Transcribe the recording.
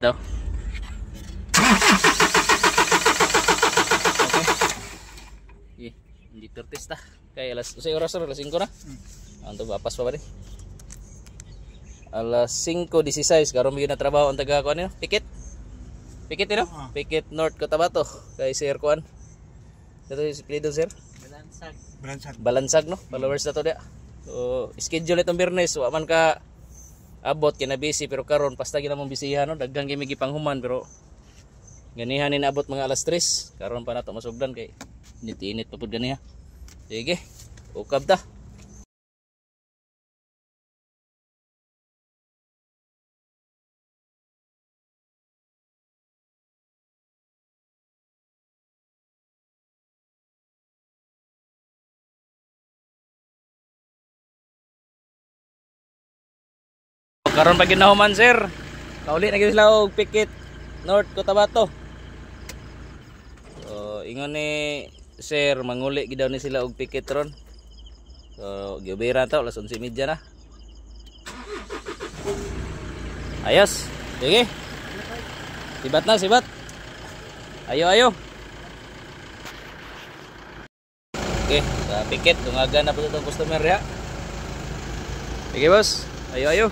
daw. Okay. Hindi pertista. Kaya alas, usay oras na, alas 5 na. Anto bapas pa ba rin? Alas 5:16 karon mi na trabaho ang taga kuan niyo, Pikit. Pikit no? Pikit North Cotabato kay Sir Kuan. Dito si Pido Sir. Balansag no. Followers na to dia. So, schedule itong Biyernes, wa man ka abot kina busy pero karon pasta gina mong bisihan no, daghan kay migi panghuman pero ganihan ni abot mga alas 3. Karon pa nato masugdan kay init-init pa pud ganiha. Sige. Ukab ta. Karon pa ginahuman sir. Kauli na gyud sila og Pikit North Cotabato. So ingon ni sir manguli gid daw ni sila og Pikit ron. So giubira ta alas 11:30 na. Ayos. Sige. Sibat na, sibat. Ayo ayo. Okay, sa Pikit tungagan na po itong customer ya. Sige boss. Ayo ayo.